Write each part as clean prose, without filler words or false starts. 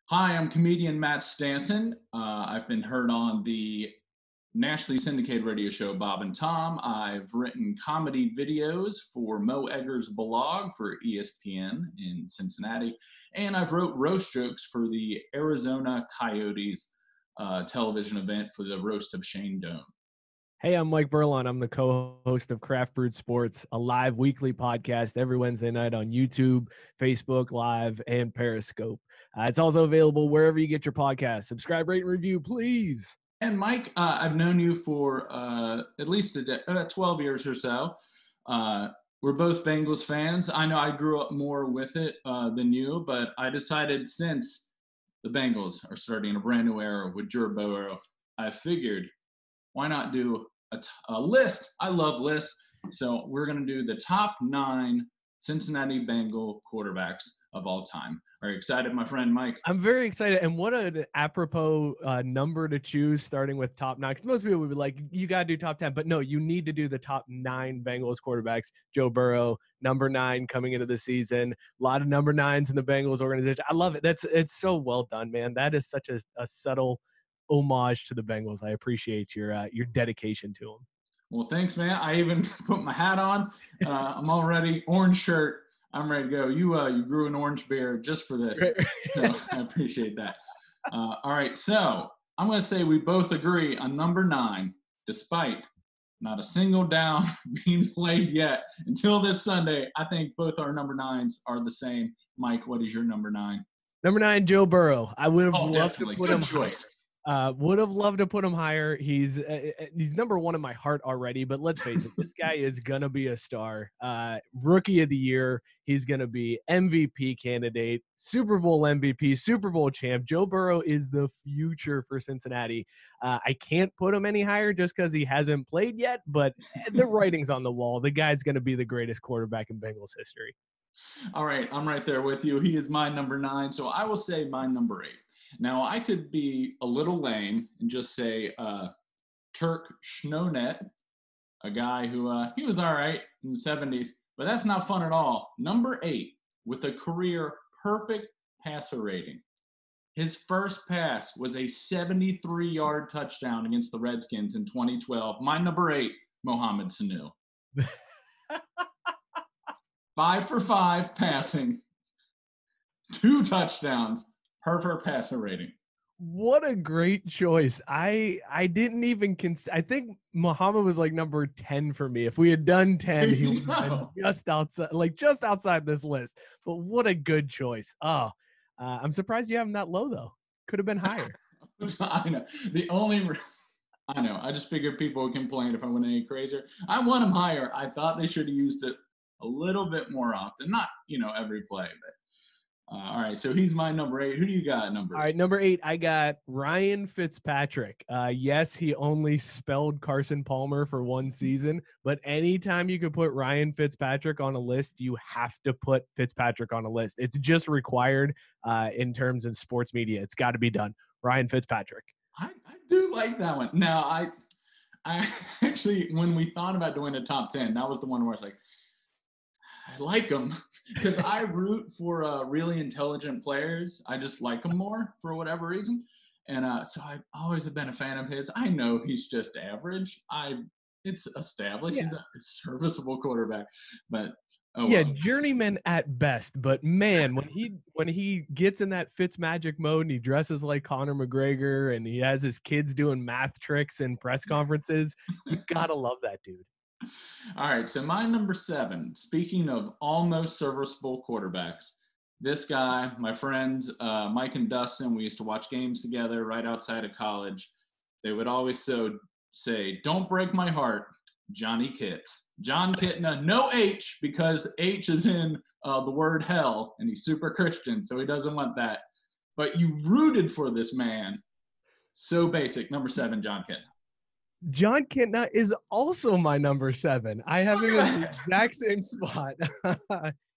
Hi, I'm comedian Matt Stanton. I've been heard on the nationally syndicated radio show Bob and Tom. I've written comedy videos for Mo Egger's blog for ESPN in Cincinnati, and I've wrote roast jokes for the Arizona Coyotes television event for the Roast of Shane Doan. Hey, I'm Mike Berlon. I'm the co-host of Craft Brewed Sports, a live weekly podcast every Wednesday night on YouTube, Facebook Live, and Periscope. It's also available wherever you get your podcasts. Subscribe, rate, and review, please. And Mike, I've known you for at least 12 years or so. We're both Bengals fans. I know I grew up more with it than you, but I decided since the Bengals are starting a brand new era with Burrow, I figured why not do a list? I love lists. So we're going to do the top 9 Cincinnati Bengal quarterbacks of all time. Are you excited, my friend Mike? I'm very excited. And what an apropos number to choose, starting with top 9. Because most people would be like, you got to do top 10. But no, you need to do the top 9 Bengals quarterbacks. Joe Burrow, number 9 coming into the season. A lot of number 9s in the Bengals organization. I love it. It's so well done, man. That is such a subtle homage to the Bengals. I appreciate your dedication to them. Well, thanks, man. I even put my hat on. I'm all ready. Orange shirt. I'm ready to go. You grew an orange beard just for this. So I appreciate that. All right. So I'm going to say we both agree on number 9, despite not a single down being played yet until this Sunday. I think both our number 9s are the same. Mike, what is your number 9? Number 9, Joe Burrow. I would have loved to put him choice. Would have loved to put him higher. He's number 1 in my heart already, but let's face it, this guy is going to be a star. Rookie of the year. He's going to be MVP candidate, Super Bowl MVP, Super Bowl champ. Joe Burrow is the future for Cincinnati. I can't put him any higher just because he hasn't played yet, but the writing's on the wall. The guy's going to be the greatest quarterback in Bengals history. All right, I'm right there with you. He is my number 9, so I will say my number 8. Now, I could be a little lame and just say Turk Schnonet, a guy who he was all right in the 70s, but that's not fun at all. Number 8, with a career perfect passer rating. His first pass was a 73-yard touchdown against the Redskins in 2012. My number 8, Mohamed Sanu. 5 for 5 passing, 2 touchdowns. Perfect passer rating. What a great choice. I didn't even I think Muhammad was like number 10 for me. If we had done 10, he would have been just outside this list. But what a good choice. Oh, I'm surprised you have him that low though. Could have been higher. I know. I know. I just figured people would complain if I went any crazier. I want him higher. I thought they should have used it a little bit more often. Not, every play, but all right, so he's my number 8. Who do you got number 8? All right, number 8, I got Ryan Fitzpatrick. Yes, he only spelled Carson Palmer for 1 season, but anytime you could put Ryan Fitzpatrick on a list, you have to put Fitzpatrick on a list. It's just required in terms of sports media. It's got to be done. Ryan Fitzpatrick. I do like that one. Now, I actually, when we thought about doing a top 10, that was the one where I was like, I like them because I root for really intelligent players. I just like them more for whatever reason. And so I always have been a fan of his. I know he's just average. It's established. Yeah. He's a serviceable quarterback. But journeyman at best. But man, when he gets in that Fitzmagic mode and he dresses like Conor McGregor and he has his kids doing math tricks in press conferences, you gotta love that dude. All right, so my number 7, speaking of almost serviceable quarterbacks, this guy, my friends, Mike and Dustin, we used to watch games together right outside of college. They would always say, don't break my heart, Johnny Kitts. John Kitna, no H, because H is in the word hell, and he's super Christian, so he doesn't want that. But you rooted for this man. So basic. Number 7, John Kitna. John Kitna is also my number 7. I have him in the exact same spot.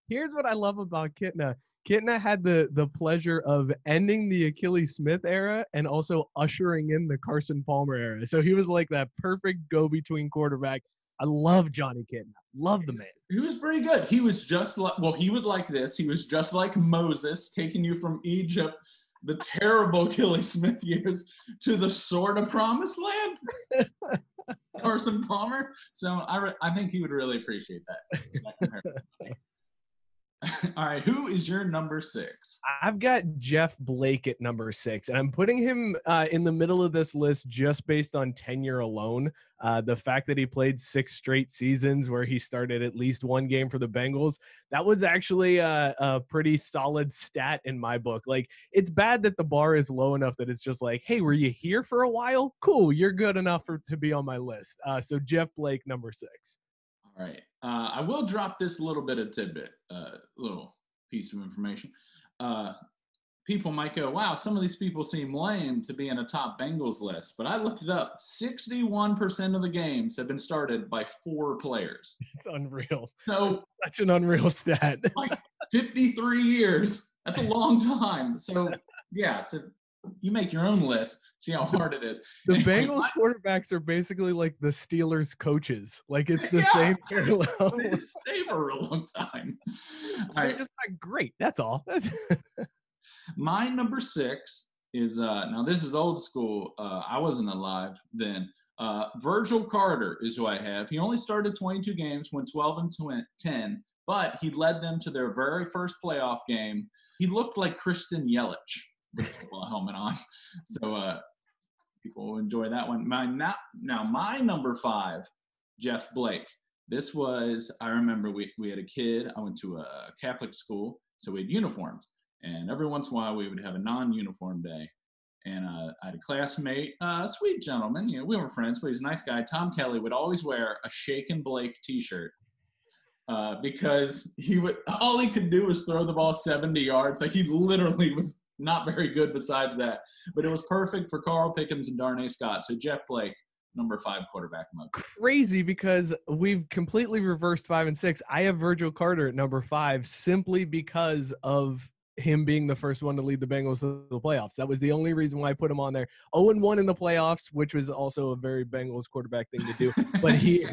Here's what I love about Kitna. Kitna had the pleasure of ending the Achilles Smith era and also ushering in the Carson Palmer era. So he was like that perfect go-between quarterback. I love Johnny Kitna. Love the man. He was pretty good. He was just like, he would like this. He was just like Moses, taking you from Egypt the terrible Kelly Smith years to the sort of promised land, Carson Palmer. So I think he would really appreciate that comparison. All right, who is your number 6? I've got Jeff Blake at number 6, and I'm putting him in the middle of this list just based on tenure alone. The fact that he played 6 straight seasons where he started at least one game for the Bengals, that was actually a pretty solid stat in my book. Like, it's bad that the bar is low enough that it's just like, hey, were you here for a while? Cool, you're good enough to be on my list. So Jeff Blake, number 6. All right. I will drop this little bit of tidbit, little piece of information. People might go, wow, some of these people seem lame to be in a top Bengals list. But I looked it up. 61% of the games have been started by 4 players. It's unreal. So it's such an unreal stat. Like 53 years. That's a long time. So, yeah, so you make your own list. See how hard it is. The Bengals quarterbacks are basically like the Steelers coaches. Like, it's the same parallel. They just stay for a long time. They're just not great. That's all. My number 6 is now this is old school. I wasn't alive then. Virgil Carter is who I have. He only started 22 games, went 12 and 10, but he led them to their very first playoff game. He looked like Christian Yelich with a helmet on. So people will enjoy that one. My number 5, Jeff Blake. This was, I remember we had a kid. I went to a Catholic school, so we had uniforms. And every once in a while, we would have a non-uniform day. And I had a classmate, a sweet gentleman. You know, we were friends, but he's a nice guy. Tom Kelly would always wear a Shaken Blake T-shirt because all he could do was throw the ball 70 yards. Like, he literally was not very good besides that. But it was perfect for Carl Pickens and Darnay Scott. So Jeff Blake, number 5 quarterback. Crazy, because we've completely reversed 5 and 6. I have Virgil Carter at number 5 simply because of him being the first one to lead the Bengals to the playoffs. That was the only reason why I put him on there. 0-1 in the playoffs, which was also a very Bengals quarterback thing to do. But he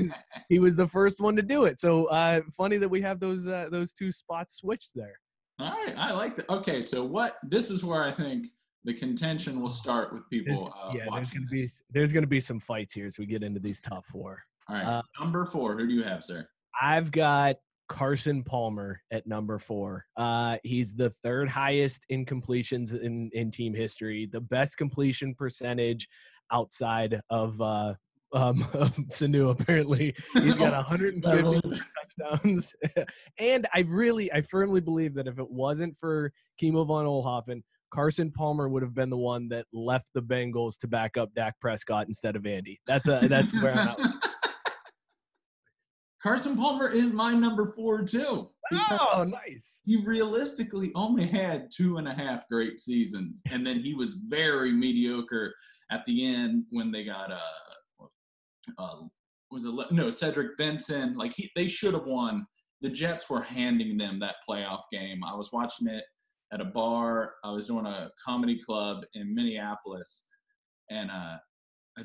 was the first one to do it. So funny that we have those 2 spots switched there. All right, I like that. Okay, so this is where I think the contention will start with people. There's gonna be some fights here as we get into these top 4. All right, number 4. Who do you have, sir? I've got Carson Palmer at number 4. He's the 3rd highest in completions in team history, the best completion percentage outside of Sanu. Apparently, he's got 150 touchdowns. And I firmly believe that if it wasn't for Kimo von Oelhoffen, Carson Palmer would have been the one that left the Bengals to back up Dak Prescott instead of Andy. That's where I'm at. Carson Palmer is my number 4 too. Oh, nice. He realistically only had 2.5 great seasons, and then he was very mediocre at the end when they got Cedric Benson. Like, they should have won. The Jets were handing them that playoff game. I was watching it at a bar. I was doing a comedy club in Minneapolis, and I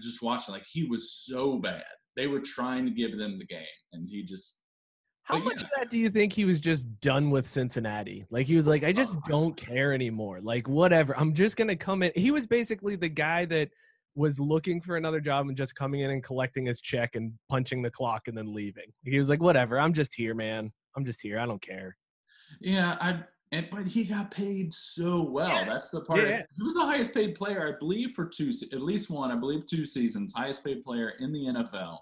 just watched it. Like, he was so bad. They were trying to give them the game, and he just. How much of that do you think he was just done with Cincinnati? Like, he was like, I just don't care anymore. Like, whatever. I'm just going to come in. He was basically the guy that was looking for another job and just coming in and collecting his check and punching the clock and then leaving. He was like, whatever. I'm just here, man. I'm just here. I don't care. Yeah, but he got paid so well. Yeah. That's the part. Yeah. He was the highest paid player, I believe, for 2 seasons, highest paid player in the NFL.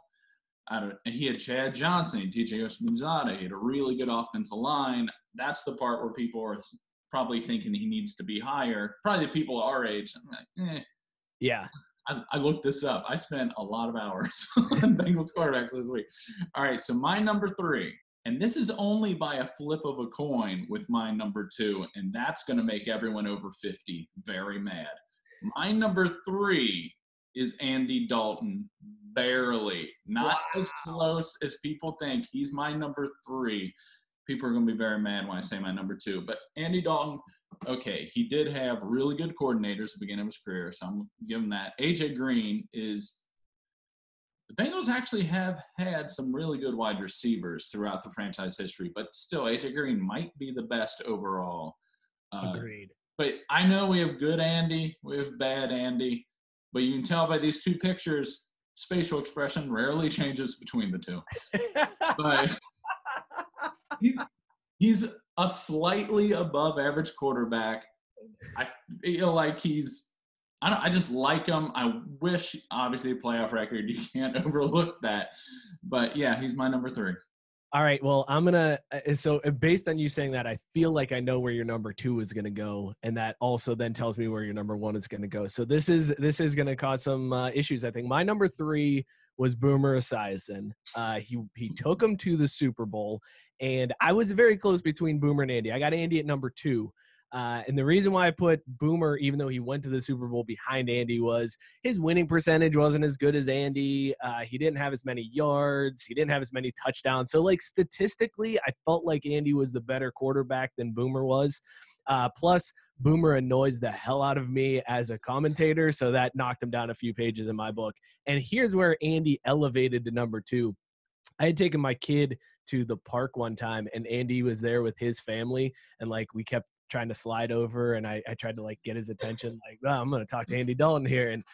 And he had Chad Johnson, TJ Oshmanzada. He had a really good offensive line. That's the part where people are probably thinking he needs to be higher. Probably the people our age. I'm like, Yeah. I looked this up. I spent a lot of hours on Bengals quarterbacks this week. All right, so my number 3. And this is only by a flip of a coin with my number 2, and that's going to make everyone over 50 very mad. My number 3 is Andy Dalton, barely. Not as close as people think. He's my number 3. People are going to be very mad when I say my number 2. But Andy Dalton, okay, he did have really good coordinators at the beginning of his career, so I'm going to give him that. A.J. Green is – the Bengals actually have had some really good wide receivers throughout the franchise history, but still, A.J. Green might be the best overall. Agreed. But I know we have good Andy, we have bad Andy, but you can tell by these two pictures, his facial expression rarely changes between the two. But he's a slightly above average quarterback. I feel like I just like him. I wish, obviously, a playoff record. You can't overlook that. But yeah, he's my number 3. All right. Well, so based on you saying that, I feel like I know where your number 2 is going to go. And that also then tells me where your number 1 is going to go. So this is going to cause some issues, I think. My number 3 was Boomer Esiason. He took him to the Super Bowl, and I was very close between Boomer and Andy. I got Andy at number 2. And the reason why I put Boomer, even though he went to the Super Bowl behind Andy, was his winning percentage wasn't as good as Andy. He didn't have as many yards. He didn't have as many touchdowns. So, like, statistically, I felt like Andy was the better quarterback than Boomer was. Plus, Boomer annoys the hell out of me as a commentator, so that knocked him down a few pages in my book. And here's where Andy elevated to number 2. I had taken my kid to the park one time, and Andy was there with his family, and like we kept trying to slide over, and I tried to like get his attention, like, oh, I'm going to talk to Andy Dalton here. And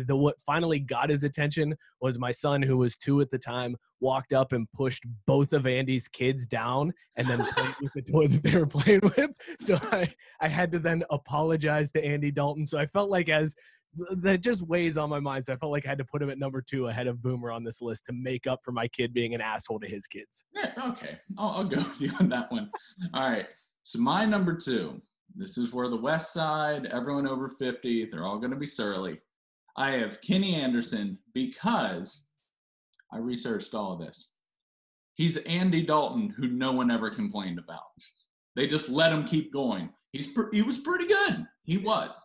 what finally got his attention was my son, who was 2 at the time, walked up and pushed both of Andy's kids down and then played with the toy that they were playing with. So I had to then apologize to Andy Dalton. So I felt like that just weighs on my mind. So I felt like I had to put him at number 2 ahead of Boomer on this list to make up for my kid being an asshole to his kids. Yeah, okay. I'll go with you on that one. All right. So my number 2, this is where the West Side, everyone over 50, they're all going to be surly. I have Kenny Anderson because I researched all of this. He's Andy Dalton, who no one ever complained about. They just let him keep going. He was pretty good. He was.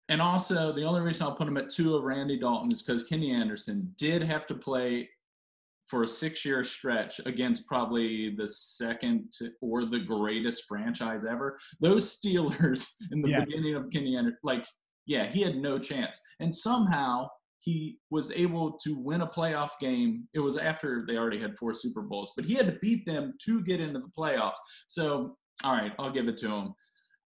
And also, the only reason I'll put him at 2 over Andy Dalton is because Kenny Anderson did have to play for a 6-year stretch against probably the second or the greatest franchise ever. Those Steelers in the beginning of Kenny Anderson, he had no chance. And somehow he was able to win a playoff game. It was after they already had 4 Super Bowls, but he had to beat them to get into the playoffs. So, all right, I'll give it to him.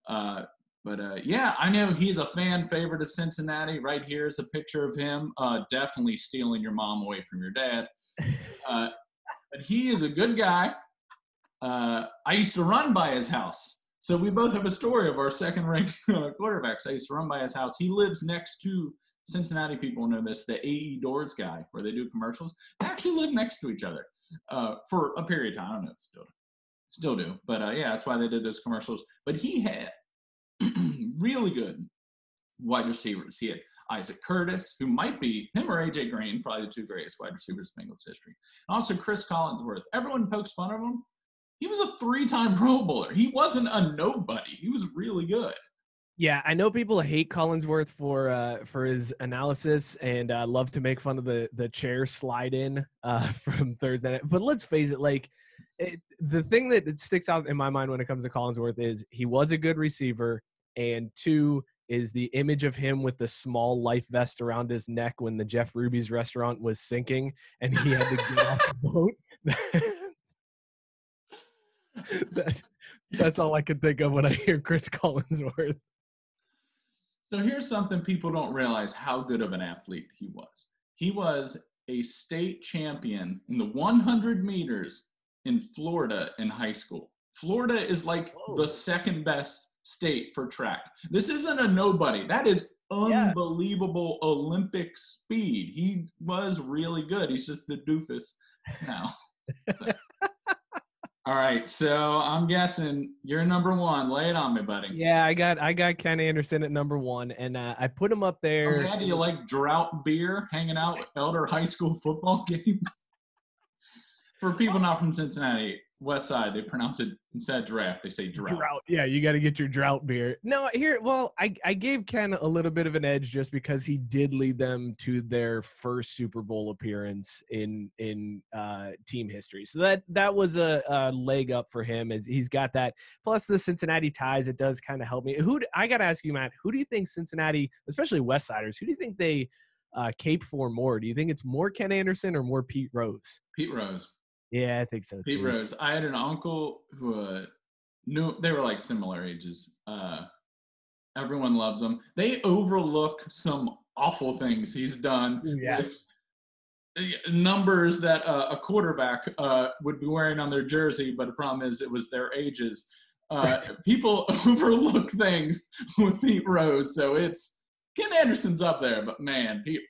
I know he's a fan favorite of Cincinnati. Right here is a picture of him definitely stealing your mom away from your dad. But he is a good guy. I used to run by his house. So we both have a story of our second-ranked quarterbacks. I used to run by his house. He lives next to, Cincinnati people know this, the AE Doors guy, where they do commercials. They actually live next to each other for a period of time. I don't know if still do. But, that's why they did those commercials. But he had really good wide receivers. He had Isaac Curtis, who might be him or AJ Green, probably the 2 greatest wide receivers in Bengals history. And also Chris Collinsworth. Everyone pokes fun of him. He was a 3-time Pro Bowler. He wasn't a nobody. He was really good. Yeah, I know people hate Collinsworth for his analysis and love to make fun of the chair slide in from Thursday night. But let's face it, the thing that sticks out in my mind when it comes to Collinsworth is he was a good receiver, and 2 is the image of him with the small life vest around his neck when the Jeff Ruby's restaurant was sinking and he had to get off the boat. That's all I can think of when I hear Chris Collinsworth. So here's something people don't realize how good of an athlete he was. He was a state champion in the 100 meters in Florida in high school. Florida is the second best state for track. This isn't a nobody. That is unbelievable Olympic speed. He was really good. He's just the doofus now. All right, so I'm guessing you're number 1. Lay it on me, buddy. Yeah, I got Ken Anderson at number 1, and I put him up there. Okay, do you like drought beer, hanging out at Elder High School football games? For people not from Cincinnati, West Side, they pronounce it, instead of draft, they say drought. Yeah, you got to get your drought beer. No, I gave Ken a little bit of an edge just because he did lead them to their first Super Bowl appearance in team history. So that was a leg up for him, as he's got that. Plus the Cincinnati ties, it does kind of help me. I got to ask you, Matt, who do you think Cincinnati, especially West Siders, who do you think they cape for more? Do you think it's more Ken Anderson or more Pete Rose? Pete Rose. Yeah, I think so too. Pete Rose. I had an uncle who they were like similar ages. Everyone loves him. They overlook some awful things he's done Yeah. with numbers that a quarterback would be wearing on their jersey, but the problem is it was their ages. People overlook things with Pete Rose, so it's Ken Anderson's up there, but man, Pete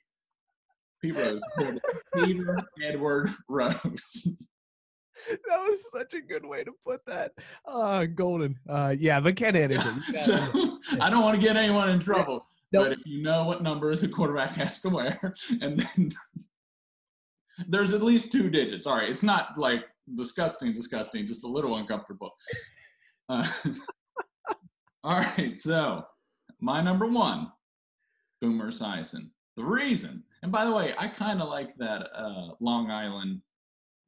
Rose pulled it. Peter Edward Rose. That was such a good way to put that. Golden. Yeah, but Ken Anderson. So I don't want to get anyone in trouble, Nope. but if you know what numbers a quarterback has to wear, and then there's at least 2 digits. All right, it's not like disgusting, just a little uncomfortable. All right, so my number 1, Boomer Esiason. The reason, and by the way, I kind of like that Long Island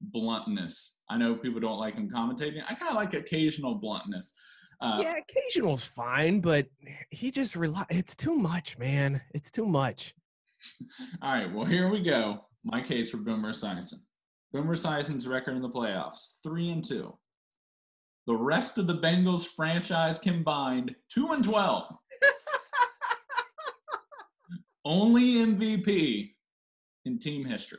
bluntness. I know people don't like him commentating. I kind of like occasional bluntness. Yeah, occasional's fine, but he just it's too much, man. It's too much. All right, well, here we go. My case for Boomer Esiason. Boomer Esiason's record in the playoffs, 3-2. The rest of the Bengals franchise combined, 2-12. Only MVP in team history.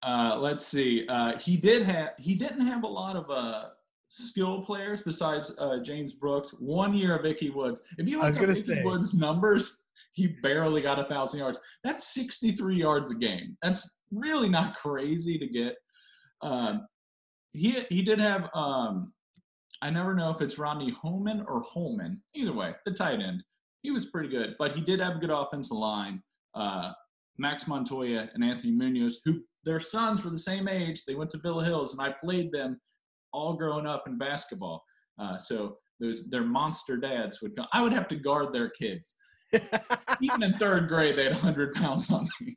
Let's see. He didn't have a lot of skill players besides James Brooks. 1 year of Ickey Woods. If you look at Ickey Woods' numbers, he barely got 1,000 yards. That's 63 yards a game. That's really not crazy to get. He did have. I never know if it's Rodney Holman or Holman. Either way, the tight end. He was pretty good, but he did have a good offensive line. Max Montoya and Anthony Munoz, who their sons were the same age. They went to Villa Hills, and I played them all growing up in basketball. So their monster dads would come. I would have to guard their kids. Even in 3rd grade, they had 100 pounds on me.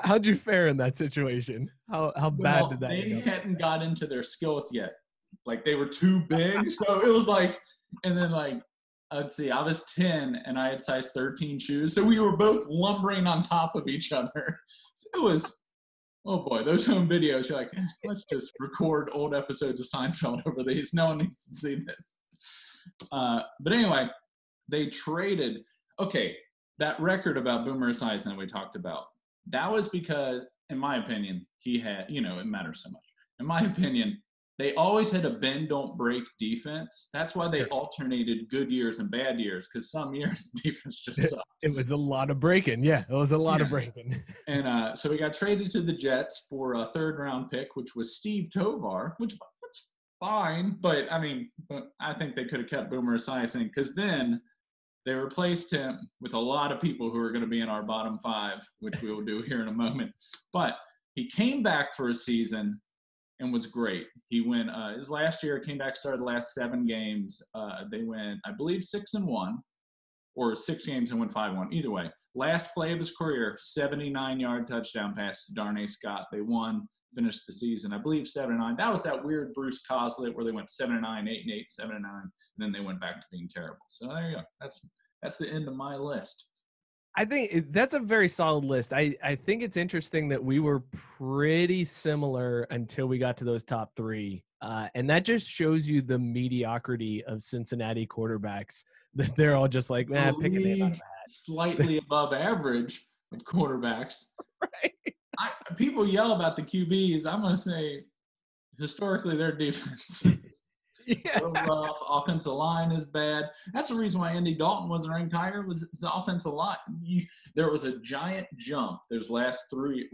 How'd you fare in that situation? How bad did that They go? hadn't got into their skills yet. Like, they were too big. So it was like, and then like, let's see, I was 10 and I had size 13 shoes. So we were both lumbering on top of each other. So it was, oh boy, those home videos, you're like, let's just record old episodes of Seinfeld over these. No one needs to see this. But anyway, they traded. Okay, that record about Boomer Esiason that we talked about, that was because, in my opinion, he had, it matters so much. In my opinion, they always had a bend, don't break defense. That's why they alternated good years and bad years, because some years defense just sucked. It was a lot of breaking. Yeah, it was a lot of breaking. And so we got traded to the Jets for a 3rd-round pick, which was Steve Tovar, which was fine. But, I think they could have kept Boomer Esiason, because then they replaced him with a lot of people who are going to be in our bottom 5, which we will do here in a moment. But he came back for a season and was great. He went his last year, came back, started the last 7 games. They went, I believe, 6-1, or 6 games and went 5-1. Either way, last play of his career, 79-yard touchdown pass to Darnay Scott. They won, finished the season, I believe, 7-9. That was that weird Bruce Coslett where they went 7-9, 8-8, 7-9, and then they went back to being terrible. So there you go. That's the end of my list. I think that's a very solid list. I think it's interesting that we were pretty similar until we got to those top 3. And that just shows you the mediocrity of Cincinnati quarterbacks, that they're all just like, man, pick a name out of a hat. Slightly above average of quarterbacks. Right. People yell about the QBs. I'm going to say, historically, their defense Yeah. rough. Offensive line is bad. That's the reason why Andy Dalton wasn't ranked higher, was his offensive line. There was a giant jump those last 3,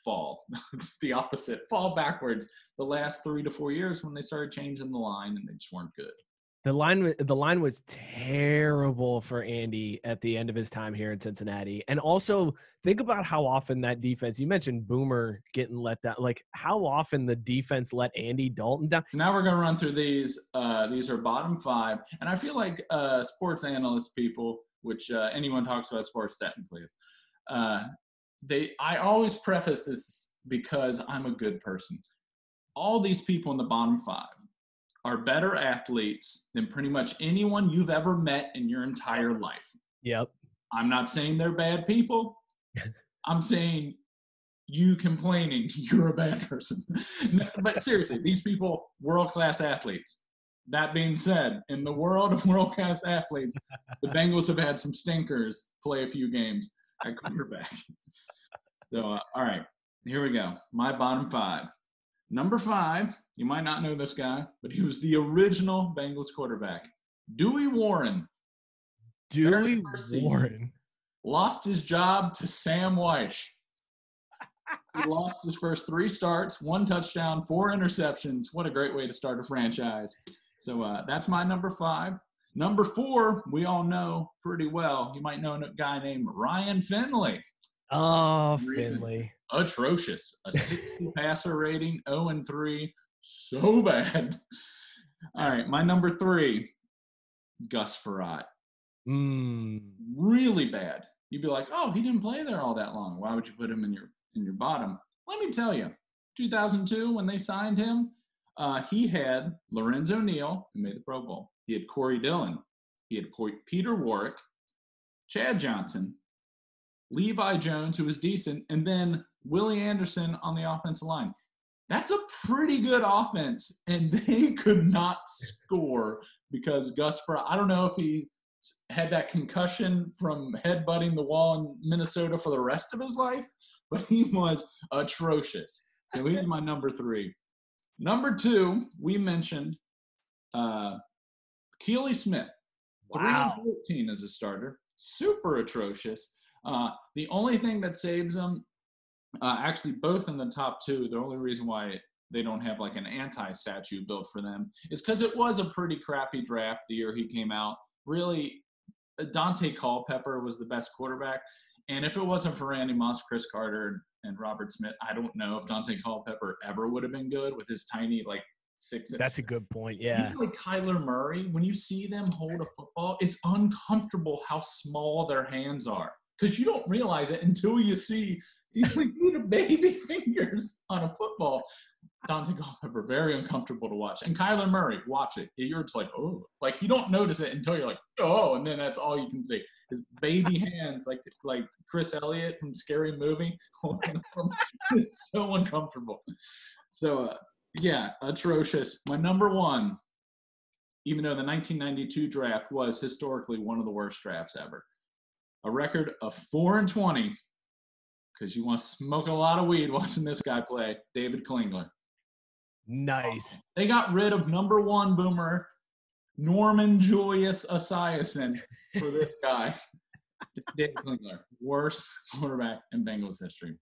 fall. It's the opposite. Fall backwards the last 3 to 4 years when they started changing the line, and they just weren't good. The line was terrible for Andy at the end of his time here in Cincinnati. And also think about how often that defense, you mentioned Boomer getting let down, like how often the defense let Andy Dalton down. Now we're going to run through these. These are bottom 5. And I feel like sports analyst people, which anyone talks about sports technically is, I always preface this because I'm a good person. All these people in the bottom 5 are better athletes than pretty much anyone you've ever met in your entire life. Yep. I'm not saying they're bad people. I'm saying you complaining you're a bad person. But seriously, these people, world-class athletes. that being said, in the world of world-class athletes, the Bengals have had some stinkers play a few games at quarterback. So, all right, here we go. My bottom 5. Number 5, you might not know this guy, but he was the original Bengals quarterback. Dewey Warren. Dewey Warren. Lost his job to Sam Weish. He lost his first 3 starts, 1 touchdown, 4 interceptions. What a great way to start a franchise. So that's my number 5. Number 4, we all know pretty well. You might know a guy named Ryan Finley. Oh, Finley. Atrocious. A 60 passer rating, 0-3. So bad. All right, my number 3, Gus Frerotte. Really bad. You'd be like, oh, he didn't play there all that long. Why would you put him in your bottom? Let me tell you, 2002, when they signed him, he had Lorenzo Neal, who made the Pro Bowl. He had Corey Dillon. He had Peter Warwick, Chad Johnson, Levi Jones, who was decent, and then Willie Anderson on the offensive line. That's a pretty good offense, and they could not score because Gus Frerotte, I don't know if he had that concussion from headbutting the wall in Minnesota for the rest of his life, but he was atrocious. So he's my number 3. Number 2, we mentioned Keely Smith. Wow. 3-14 as a starter. Super atrocious. The only thing that saves him, actually both in the top 2, the only reason why they don't have like an anti-statue built for them is because it was a pretty crappy draft the year he came out. Really, Dante Culpepper was the best quarterback. And if it wasn't for Randy Moss, Chris Carter, and Robert Smith, I don't know if Dante Culpepper ever would have been good with his tiny, 6. That's a good point, yeah. He's like Kyler Murray. When you see them hold a football, it's uncomfortable how small their hands are because you don't realize it until you see these little baby fingers on a football. Dante Culpepper, very uncomfortable to watch. And Kyler Murray, watch it. You're just like, oh. You don't notice it until you're like, oh, and then that's all you can see. His baby hands, like Chris Elliott from Scary Movie. It's so uncomfortable. So, yeah, atrocious. My number 1, even though the 1992 draft was historically one of the worst drafts ever, a record of 4-20, because you want to smoke a lot of weed watching this guy play, David Klingler. Nice. They got rid of number 1 boomer, Norman Julius Esiason, for this guy. David Klingler, worst quarterback in Bengals history.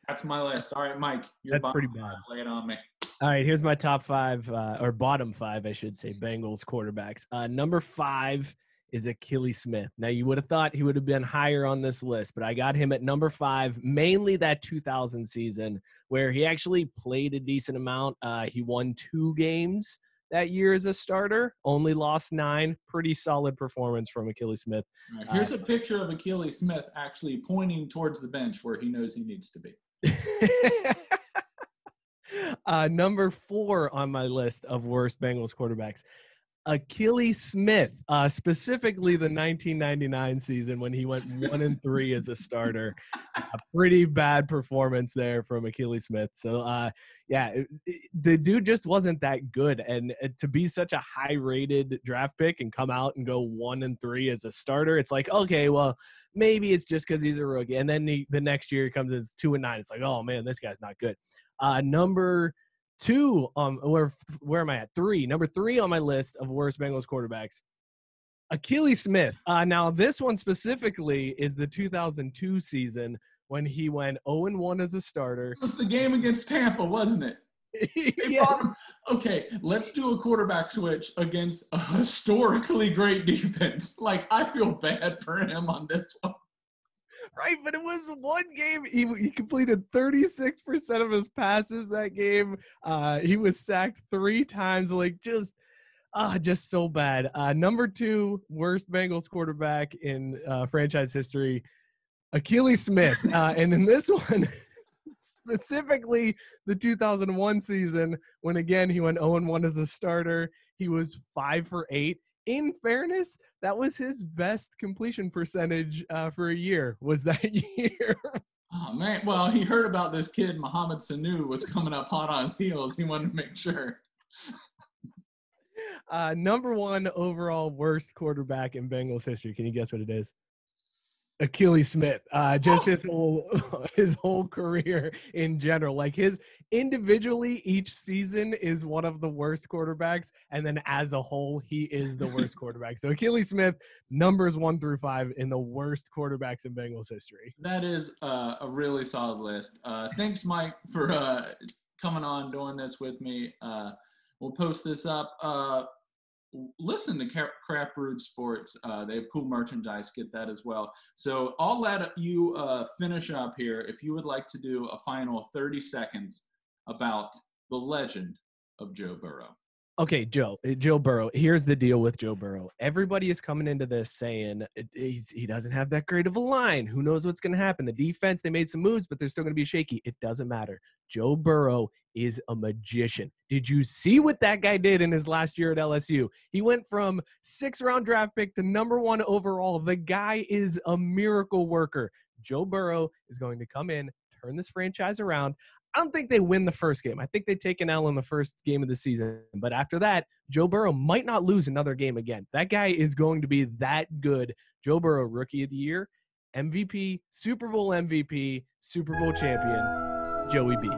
That's my list. All right, Mike. That's pretty bad. Lay it on me. All right, here's my top 5, or bottom 5, I should say, Bengals quarterbacks. Number 5 is Achilles Smith. Now, you would have thought he would have been higher on this list, but I got him at number 5, mainly that 2000 season where he actually played a decent amount. He won 2 games that year as a starter, only lost 9. Pretty solid performance from Achilles Smith. Right, here's a picture of Achilles Smith actually pointing towards the bench where he knows he needs to be. Number 4 on my list of worst Bengals quarterbacks, Achilles Smith, specifically the 1999 season when he went 1-3 as a starter. A pretty bad performance there from Achilles Smith. So, the dude just wasn't that good. And to be such a high-rated draft pick and come out and go 1-3 as a starter, it's like, okay, well, maybe it's just because he's a rookie. And then the next year he comes in 2-9. It's like, oh, man, this guy's not good. Number 2, where am I at? 3. Number 3 on my list of worst Bengals quarterbacks, Achilles Smith. Now, this one specifically is the 2002 season when he went 0-1 as a starter. It was the game against Tampa, wasn't it? Yes. Okay, let's do a quarterback switch against a historically great defense. I feel bad for him on this one. Right, but it was one game. He completed 36% of his passes that game. He was sacked 3 times. Just so bad. Number 2 worst Bengals quarterback in franchise history, Achilles Smith. And in this one, specifically the 2001 season, when again he went 0-1 as a starter, he was 5 for 8. In fairness, that was his best completion percentage for a year, was that year. Oh, man. Well, he heard about this kid, Mohamed Sanu, was coming up hot on his heels. He wanted to make sure. Number one overall worst quarterback in Bengals history. Can you guess what it is? Achilles Smith. Just his whole career in general. Like his individually, each season is one of the worst quarterbacks, and then as a whole, he is the worst quarterback. So Achilles Smith, numbers 1 through 5 in the worst quarterbacks in Bengals history. That is a really solid list. Thanks, Mike, for coming on doing this with me. We'll post this up. Listen to Craft Brewed Sports. They have cool merchandise. Get that as well. So I'll let you finish up here. If you would like to do a final 30 seconds about the legend of Joe Burrow. Okay, Joe Burrow. Here's the deal with Joe Burrow. Everybody is coming into this saying he doesn't have that great of a line. Who knows what's going to happen? The defense, they made some moves, but they're still going to be shaky. It doesn't matter. Joe Burrow is a magician. Did you see what that guy did in his last year at LSU? He went from 6th-round draft pick to number 1 overall. The guy is a miracle worker. Joe Burrow is going to come in, turn this franchise around. I don't think they win the first game. I think they take an L in the first game of the season. But after that, Joe Burrow might not lose another game again. That guy is going to be that good. Joe Burrow, Rookie of the Year, MVP, Super Bowl MVP, Super Bowl champion, Joey B.